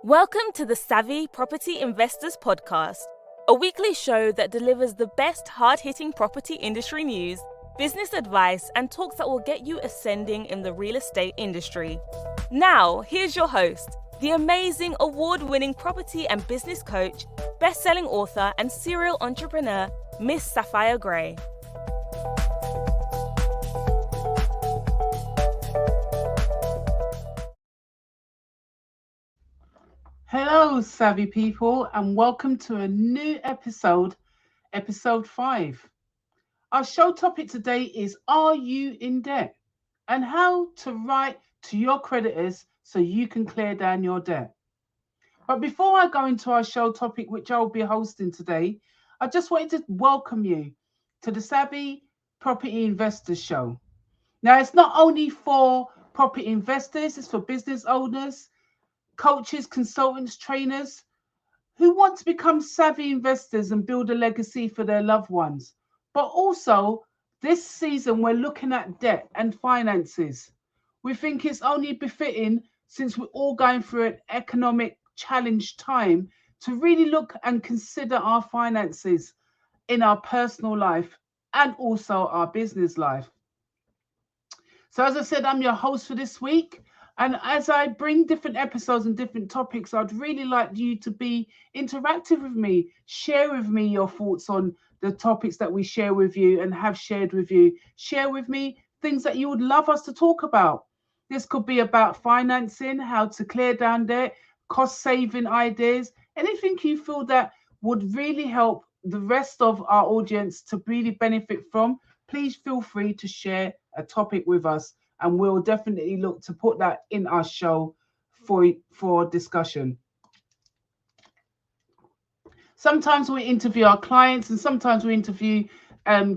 Welcome to the Savvy Property Investors Podcast, a weekly show that delivers the best hard-hitting property industry news, business advice, and talks that will get you ascending in the real estate industry. Now, here's your host, the amazing award-winning property and business coach, best-selling author, and serial entrepreneur, Miss Sapphire Gray. Hello, savvy people, and welcome to a new episode 5. Our show topic today is Are you in debt? And how to write to your creditors so you can clear down your debt. But before I go into our show topic, which I'll be hosting today, I just wanted to welcome you to the Savvy Property Investors Show. Now, it's not only for property investors, it's for business owners, coaches, consultants, trainers who want to become savvy investors and build a legacy for their loved ones. But also, this season, we're looking at debt and finances. We think it's only befitting, since we're all going through an economic challenge time, to really look and consider our finances in our personal life and also our business life. So as I said, I'm your host for this week. And as I bring different episodes and different topics, I'd really like you to be interactive with me. Share with me your thoughts on the topics that we share with you and have shared with you. Share with me things that you would love us to talk about. This could be about financing, how to clear down debt, cost-saving ideas, anything you feel that would really help the rest of our audience to really benefit from. Please feel free to share a topic with us, and we'll definitely look to put that in our show for discussion. Sometimes we interview our clients, and sometimes we interview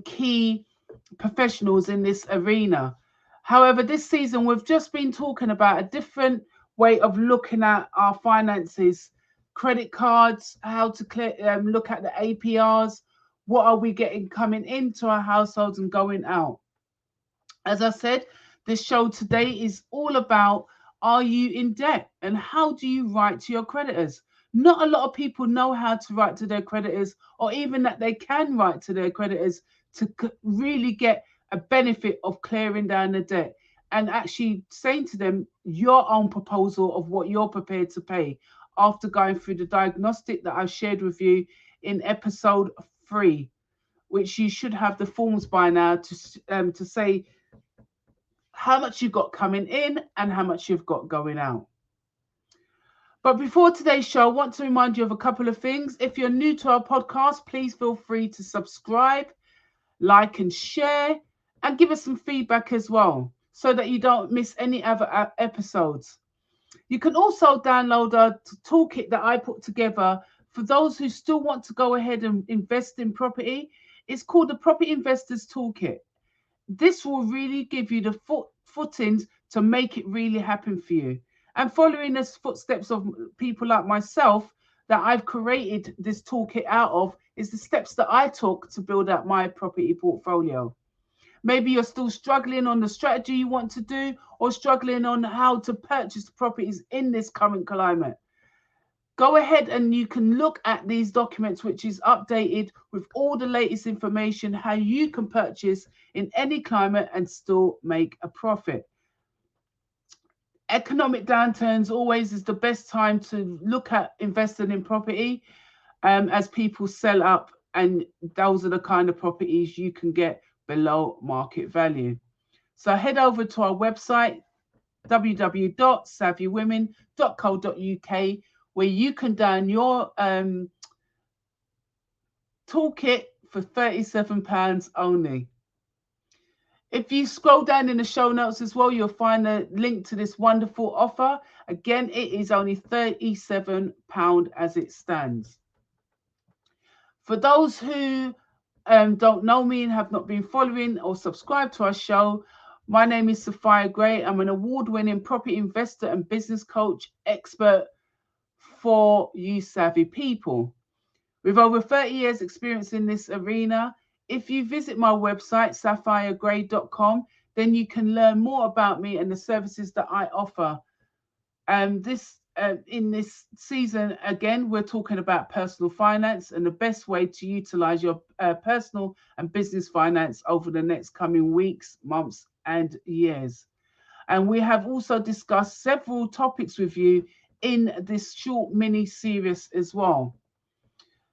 key professionals in this arena. However, this season we've just been talking about a different way of looking at our finances, credit cards, how to look at the APRs, what are we getting coming into our households and going out. As I said, this show today is all about, are you in debt and how do you write to your creditors? Not a lot of people know how to write to their creditors, or even that they can write to their creditors to really get a benefit of clearing down the debt and actually saying to them your own proposal of what you're prepared to pay after going through the diagnostic that I've shared with you in episode 3, which you should have the forms by now to say how much you've got coming in and how much you've got going out. But before today's show, I want to remind you of a couple of things. If you're new to our podcast, please feel free to subscribe, like and share, and give us some feedback as well, so that you don't miss any other episodes. You can also download a toolkit that I put together for those who still want to go ahead and invest in property. It's called the Property Investors Toolkit. This will really give you the footings to make it really happen for you. And following the footsteps of people like myself that I've created this toolkit out of is the steps that I took to build up my property portfolio. Maybe you're still struggling on the strategy you want to do, or struggling on how to purchase properties in this current climate. Go ahead and you can look at these documents, which is updated with all the latest information, how you can purchase in any climate and still make a profit. Economic downturns always is the best time to look at investing in property, as people sell up, and those are the kind of properties you can get below market value. So head over to our website, www.savvywomen.co.uk, where you can down your toolkit for £37 only. If you scroll down in the show notes as well, you'll find a link to this wonderful offer. Again, it is only £37 as it stands. For those who don't know me and have not been following or subscribed to our show, my name is Sapphire Gray. I'm an award-winning property investor and business coach expert for you savvy people. With over 30 years experience in this arena, if you visit my website, sapphiregray.com, then you can learn more about me and the services that I offer. This in this season, again, we're talking about personal finance and the best way to utilize your personal and business finance over the next coming weeks, months, and years. And we have also discussed several topics with you in this short mini series as well.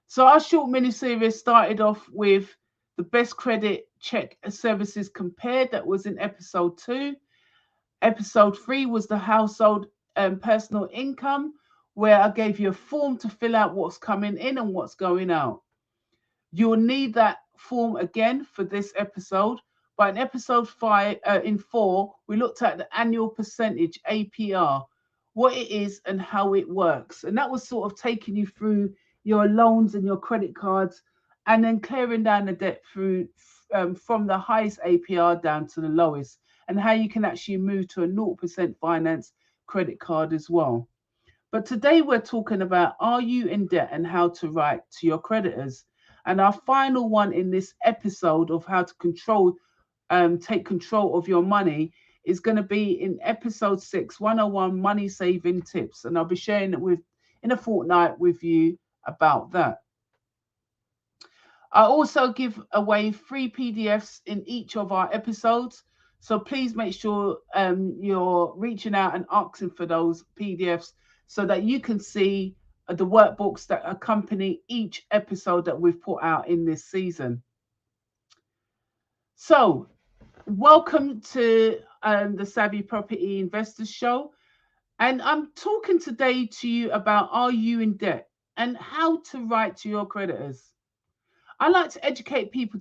So our short mini series started off with the best credit check services compared. That was in episode 2. Episode 3 was the household personal income, where I gave you a form to fill out what's coming in and what's going out. You'll need that form again for this episode. But in episode 4, we looked at the annual percentage APR, what it is and how it works. And that was sort of taking you through your loans and your credit cards, and then clearing down the debt through from the highest APR down to the lowest, and how you can actually move to a 0% finance credit card as well. But today we're talking about, are you in debt and how to write to your creditors? And our final one in this episode of how to take control of your money is going to be in episode 6, 101 money saving tips. And I'll be sharing it in a fortnight with you about that. I also give away free PDFs in each of our episodes. So please make sure you're reaching out and asking for those PDFs so that you can see the workbooks that accompany each episode that we've put out in this season. So welcome to the Savvy Property Investors Show. And I'm talking today to you about, are you in debt and how to write to your creditors. I like to educate people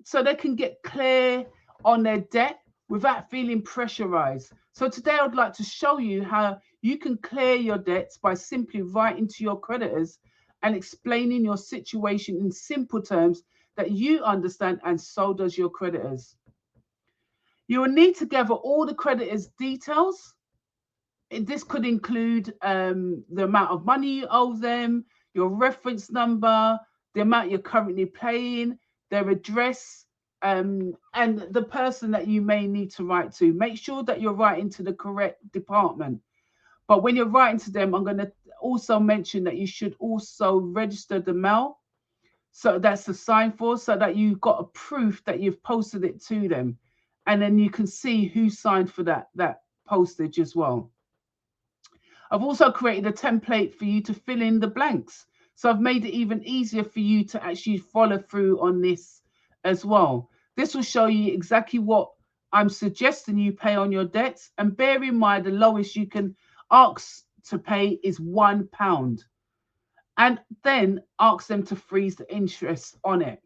so they can get clear on their debt without feeling pressurized. So today I'd like to show you how you can clear your debts by simply writing to your creditors and explaining your situation in simple terms that you understand, and so does your creditors. You will need to gather all the creditors' details. This could include the amount of money you owe them, your reference number, the amount you're currently paying, their address, and the person that you may need to write to. Make sure that you're writing to the correct department. But when you're writing to them, I'm going to also mention that you should also register the mail. So that's the sign for, so that you've got a proof that you've posted it to them. And then you can see who signed for that postage as well. I've also created a template for you to fill in the blanks. So I've made it even easier for you to actually follow through on this as well. This will show you exactly what I'm suggesting you pay on your debts. And bear in mind, the lowest you can ask to pay is £1. And then ask them to freeze the interest on it.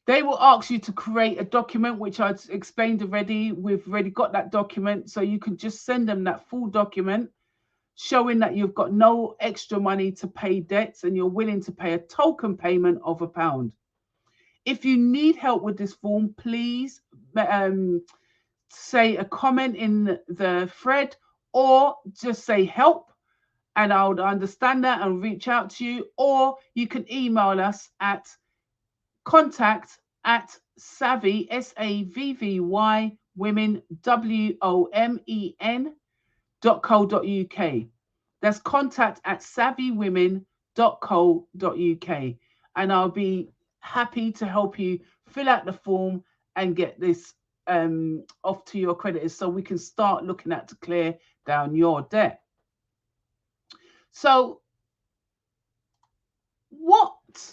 They will ask you to create a document, which I've explained already. We've already got that document. So you can just send them that full document, showing that you've got no extra money to pay debts and you're willing to pay a token payment of £1. If you need help with this form, please say a comment in the thread, or just say help, and I would understand that and reach out to you. Or you can email us at contact@savvy, SAVVY, women, WOMEN.co.uk. That's contact@savvywomen.co.uk. And I'll be happy to help you fill out the form and get this off to your creditors so we can start looking at to clear down your debt. So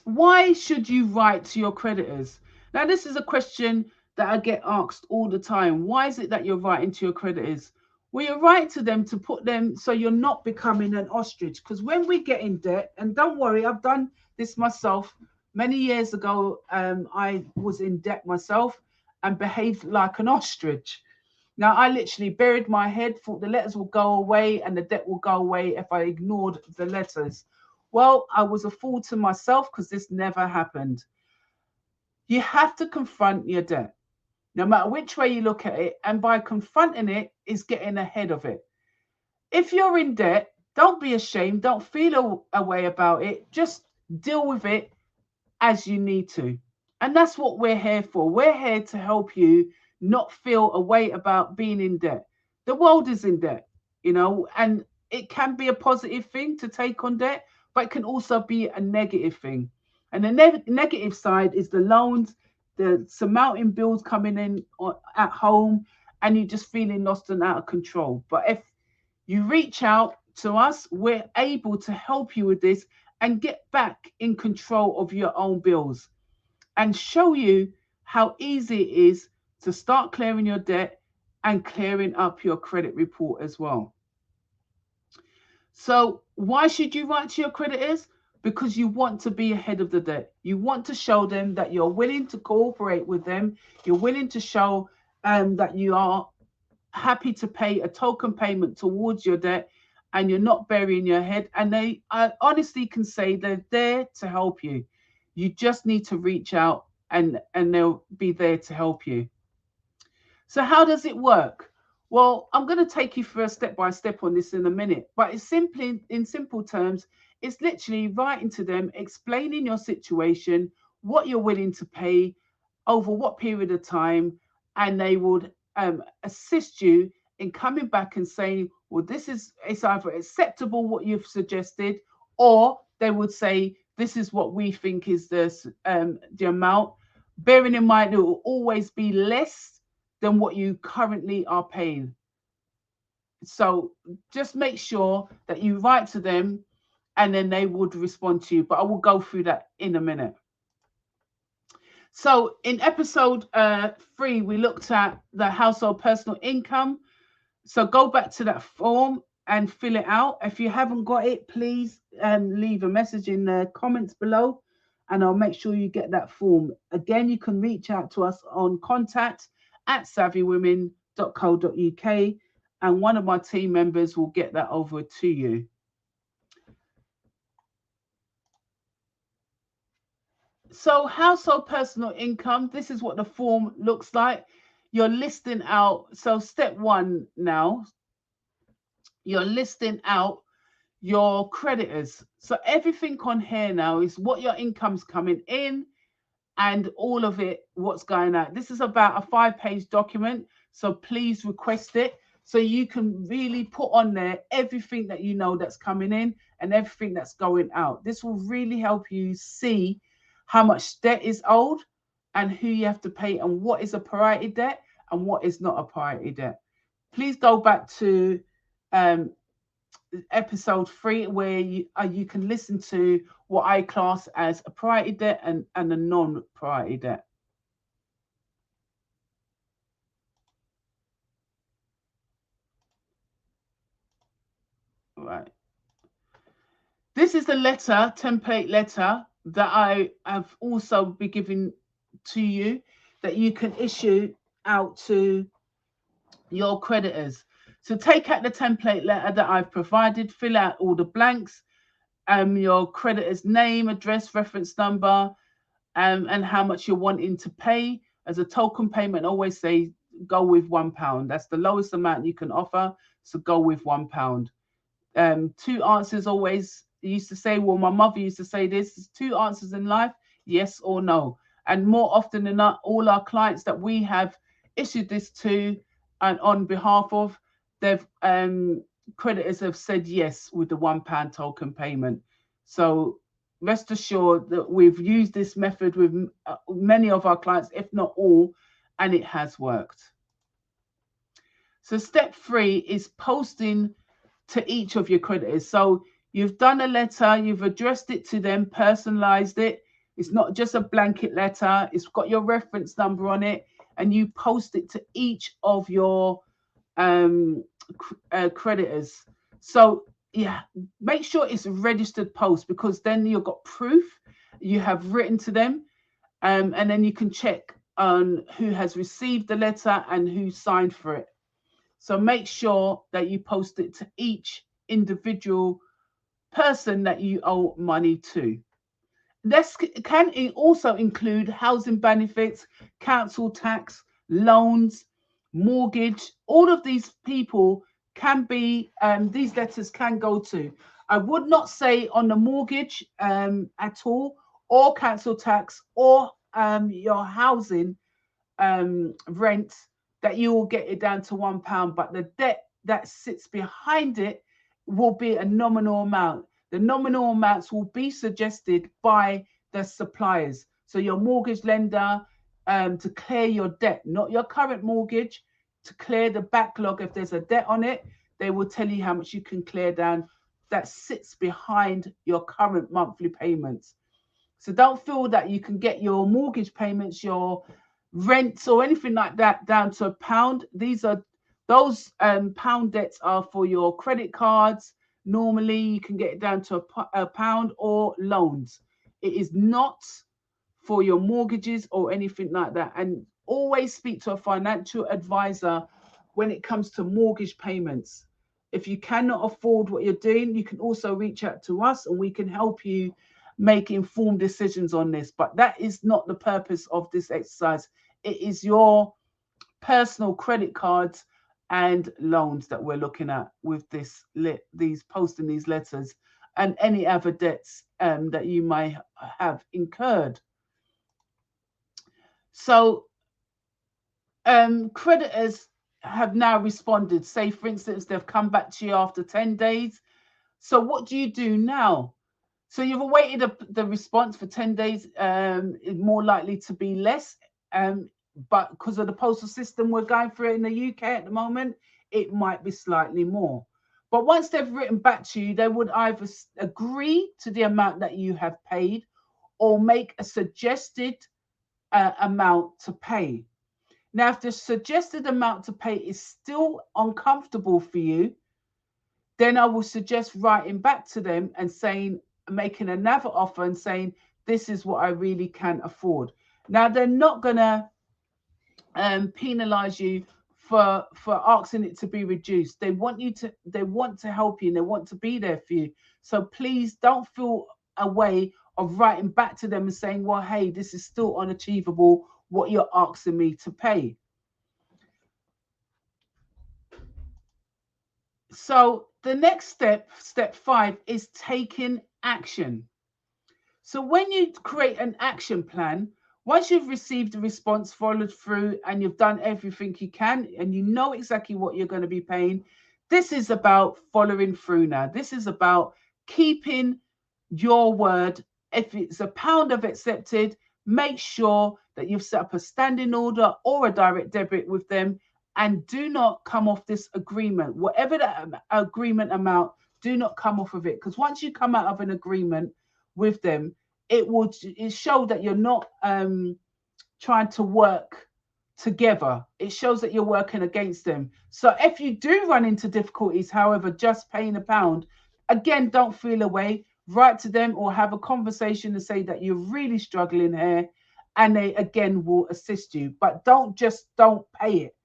why should you write to your creditors? Now, this is a question that I get asked all the time. Why is it that you're writing to your creditors? Well, you write to them to put them so you're not becoming an ostrich. Because when we get in debt, and don't worry, I've done this myself. Many years ago, I was in debt myself and behaved like an ostrich. Now, I literally buried my head, thought the letters will go away and the debt will go away if I ignored the letters. Well, I was a fool to myself, because this never happened. You have to confront your debt, no matter which way you look at it. And by confronting it is getting ahead of it. If you're in debt, don't be ashamed. Don't feel a way about it. Just deal with it as you need to. And that's what we're here for. We're here to help you not feel a way about being in debt. The world is in debt, and it can be a positive thing to take on debt, but it can also be a negative thing. And the negative side is the loans, the surmounting bills coming in at home, and you're just feeling lost and out of control. But if you reach out to us, we're able to help you with this and get back in control of your own bills and show you how easy it is to start clearing your debt and clearing up your credit report as well. So why should you write to your creditors? Because you want to be ahead of the debt. You want to show them that you're willing to cooperate with them. You're willing to show that you are happy to pay a token payment towards your debt, and you're not burying your head. And they, I honestly can say, they're there to help you. You just need to reach out and they'll be there to help you. So how does it work? Well, I'm going to take you through a step-by-step on this in a minute, but it's simply, in simple terms, it's literally writing to them, explaining your situation, what you're willing to pay, over what period of time, and they would assist you in coming back and saying, well, it's either acceptable what you've suggested, or they would say, this is what we think is the amount, bearing in mind it will always be less than what you currently are paying. So just make sure that you write to them and then they would respond to you. But I will go through that in a minute. So in episode 3, we looked at the household personal income. So go back to that form and fill it out. If you haven't got it, please leave a message in the comments below and I'll make sure you get that form. Again, you can reach out to us on contact@savvywomen.co.uk and one of my team members will get that over to you. So household personal income, this is what the form looks like. You're listing out, so step 1 now, you're listing out your creditors. So everything on here now is what your income's coming in and all of it, what's going out. This is about a 5-page document, so please request it so you can really put on there everything that you know that's coming in and everything that's going out. This will really help you see how much debt is owed and who you have to pay and what is a priority debt and what is not a priority debt. Please go back to episode 3 where you can listen to what I class as a priority debt and a non-priority debt. Right. This is the letter, template letter, that I have also been giving to you that you can issue out to your creditors. So take out the template letter that I've provided, fill out all the blanks, your creditor's name, address, reference number, and how much you're wanting to pay. As a token payment, always say go with £1. That's the lowest amount you can offer, so go with £1. 2 answers always. Used to say, well, my mother used to say this, 2 answers in life, yes or no. And more often than not, all our clients that we have issued this to and on behalf of, they've creditors have said yes with the £1 token payment. So rest assured that we've used this method with many of our clients, if not all, and it has worked. So step 3 is posting to each of your creditors. So you've done a letter, you've addressed it to them, personalized it. It's not just a blanket letter. It's got your reference number on it, and you post it to each of your creditors. So yeah, make sure it's a registered post, because then you've got proof you have written to them, and then you can check on who has received the letter and who signed for it. So make sure that you post it to each individual person that you owe money to. This can also include housing benefits, council tax, loans, mortgage. All of these people can be, these letters can go to. I would not say on the mortgage at all, or council tax, or your housing rent, that you will get it down to £1, but the debt that sits behind it will be a nominal amount. The nominal amounts will be suggested by the suppliers. So your mortgage lender, to clear your debt, not your current mortgage, to clear the backlog. If there's a debt on it, they will tell you how much you can clear down that sits behind your current monthly payments. So don't feel that you can get your mortgage payments, your rents, or anything like that down to £1. Those pound debts are for your credit cards. Normally, you can get it down to £1 or loans. It is not for your mortgages or anything like that. And always speak to a financial advisor when it comes to mortgage payments. If you cannot afford what you're doing, you can also reach out to us and we can help you make informed decisions on this. But that is not the purpose of this exercise. It is your personal credit cards and loans that we're looking at with these posting these letters, and any other debts that you may have incurred. So creditors have now responded. Say, for instance, they've come back to you after 10 days. So what do you do now? So you've awaited the response for 10 days. It's more likely to be less. But because of the postal system we're going through in the UK at the moment, it might be slightly more. But once they've written back to you, they would either agree to the amount that you have paid or make a suggested amount to pay. Now, if the suggested amount to pay is still uncomfortable for you, then I will suggest writing back to them and making another offer and saying, this is what I really can afford. Now, they're not going to penalize you for asking it to be reduced. They want to help you and they want to be there for you. So please don't feel a way of writing back to them and saying, well, hey, this is still unachievable, what you're asking me to pay. So the next step 5, is taking action. So when you create an action plan, once you've received a response, followed through, and you've done everything you can, and you know exactly what you're going to be paying, this is about following through now. This is about keeping your word. If it's £1 of accepted, make sure that you've set up a standing order or a direct debit with them, and do not come off this agreement. Whatever the agreement amount, do not come off of it, because once you come out of an agreement with them, it shows that you're not trying to work together. It shows that you're working against them. So if you do run into difficulties, however, just paying £1, again, don't feel away. Write to them or have a conversation and say that you're really struggling here, and they again will assist you. But don't pay it.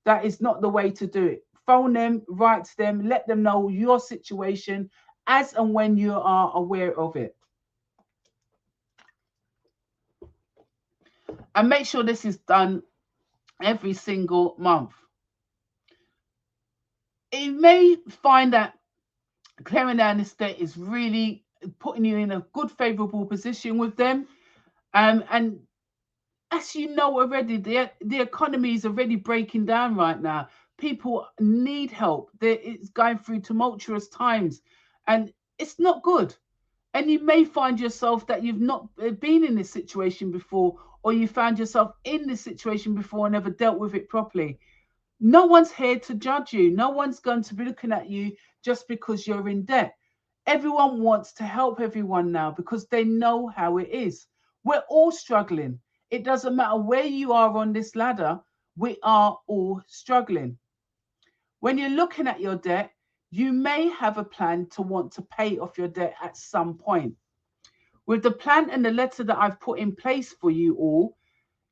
That is not the way to do it. Phone them, write to them, let them know your situation as and when you are aware of it. And make sure this is done every single month. You may find that clearing down this debt is really putting you in a good, favorable position with them. And as you know already, the economy is already breaking down right now. People need help. It's going through tumultuous times, and it's not good. And you may find yourself that you've not been in this situation before, or you found yourself in this situation before and never dealt with it properly. No one's here to judge you. No one's going to be looking at you just because you're in debt. Everyone wants to help everyone now because they know how it is. We're all struggling. It doesn't matter where you are on this ladder, we are all struggling. When you're looking at your debt, you may have a plan to want to pay off your debt at some point. With the plan and the letter that I've put in place for you all,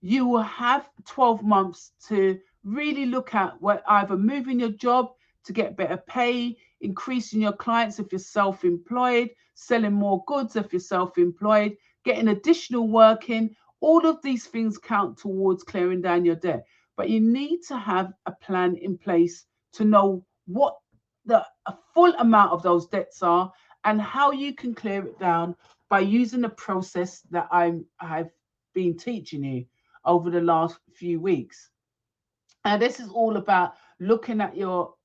you will have 12 months to really look at either moving your job to get better pay, increasing your clients if you're self-employed, selling more goods if you're self-employed, getting additional work in. All of these things count towards clearing down your debt. But you need to have a plan in place to know what the full amount of those debts are and how you can clear it down by using the process that I've been teaching you over the last few weeks. And this is all about looking at your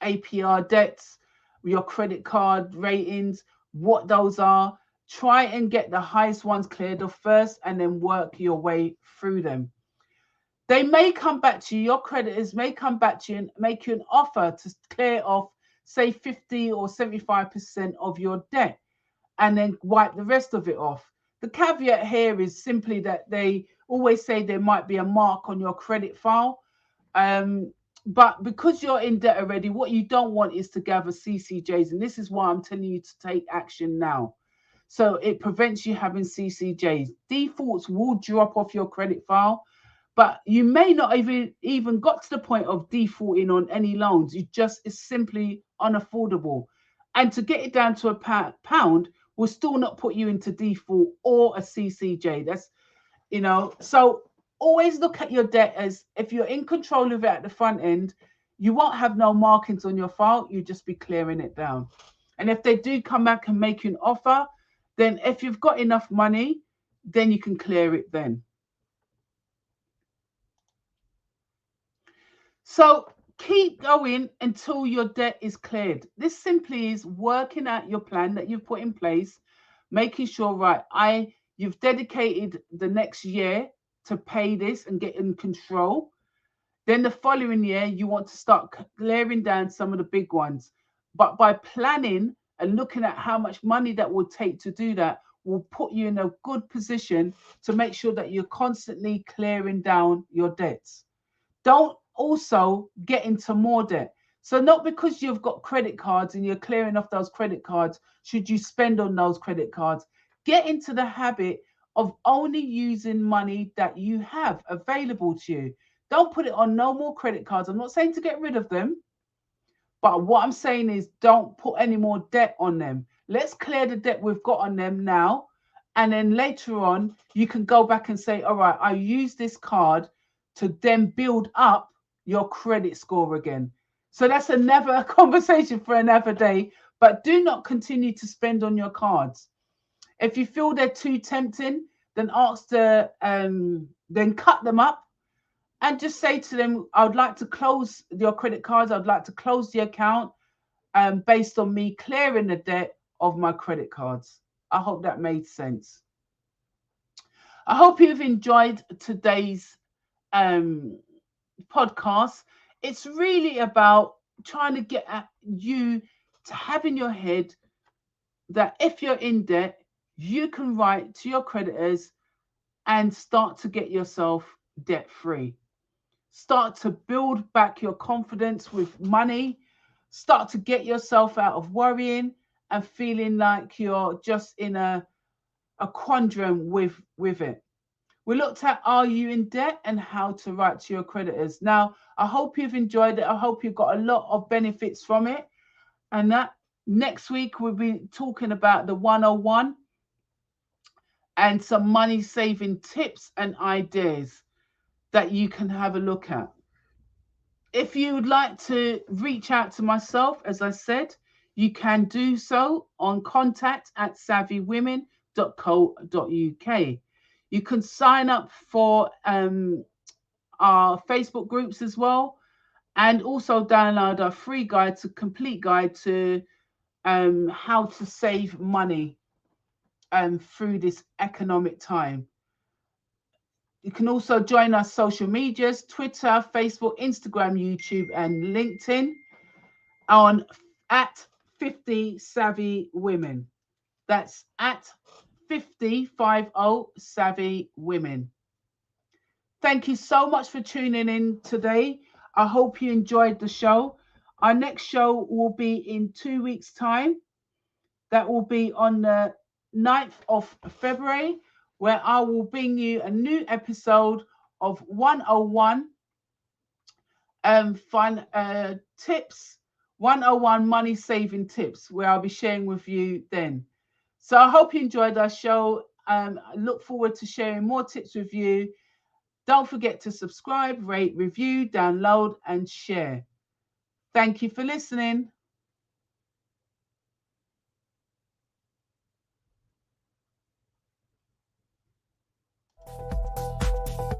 APR debts, your credit card ratings, what those are. Try and get the highest ones cleared off first and then work your way through them. They may come back to you, your creditors may come back to you and make you an offer to clear off, say, 50 or 75% of your debt and then wipe the rest of it off. The caveat here is simply that they always say there might be a mark on your credit file. But because you're in debt already, what you don't want is to gather CCJs. And this is why I'm telling you to take action now. So it prevents you having CCJs. Defaults will drop off your credit file, but you may not even got to the point of defaulting on any loans. It's simply unaffordable. And to get it down to a pound will still not put you into default or a CCJ. That's, so always look at your debt as if you're in control of it at the front end, you won't have no markings on your file. You just be clearing it down. And if they do come back and make you an offer, then if you've got enough money, then you can clear it then. So keep going until your debt is cleared. This simply is working out your plan that you've put in place, making sure, right, you've dedicated the next year to pay this and get in control. Then the following year, you want to start clearing down some of the big ones. But by planning and looking at how much money that will take to do that will put you in a good position to make sure that you're constantly clearing down your debts. Don't also get into more debt. So not because you've got credit cards and you're clearing off those credit cards, should you spend on those credit cards. Get into the habit of only using money that you have available to you. Don't put it on no more credit cards. I'm not saying to get rid of them, but what I'm saying is don't put any more debt on them. Let's clear the debt we've got on them now. And then later on, you can go back and say, all right, I use this card to then build up your credit score again. So that's another conversation for another day. But do not continue to spend on your cards. If you feel they're too tempting, then then cut them up and just say to them, I would like to close your credit cards. I'd like to close the account based on me clearing the debt of my credit cards. I hope that made sense. I hope you've enjoyed today's podcast. It's really about trying to get at you to have in your head that if you're in debt, you can write to your creditors and start to get yourself debt free. Start to build back your confidence with money. Start to get yourself out of worrying and feeling like you're just in a quandrum with it. We looked at are you in debt and how to write to your creditors. Now, I hope you've enjoyed it. I hope you've got a lot of benefits from it. And that next week, we'll be talking about the 101 and some money saving tips and ideas that you can have a look at. If you would like to reach out to myself, as I said, you can do so on contact@savvywomen.co.uk. You can sign up for our Facebook groups as well, and also download our free complete guide to how to save money through this economic time. You can also join our social medias, Twitter, Facebook, Instagram, YouTube, and LinkedIn on @50 Savvy Women. That's @50 Savvy Women. Thank you so much for tuning in today. I hope you enjoyed the show. Our next show will be in 2 weeks' time. That will be on the 9th of February, where I will bring you a new episode of 101 fun tips, 101 money saving tips, where I'll be sharing with you then. So I hope you enjoyed our show. I look forward to sharing more tips with you. Don't forget to subscribe, rate, review, download, and share. Thank you for listening.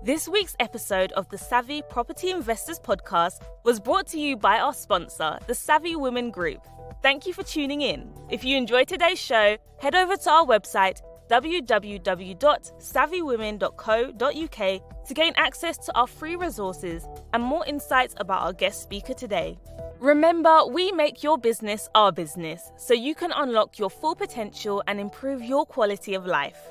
This week's episode of the Savvy Property Investors Podcast was brought to you by our sponsor, the Savvy Women Group. Thank you for tuning in. If you enjoyed today's show, head over to our website, www.savvywomen.co.uk, to gain access to our free resources and more insights about our guest speaker today. Remember, we make your business our business, so you can unlock your full potential and improve your quality of life.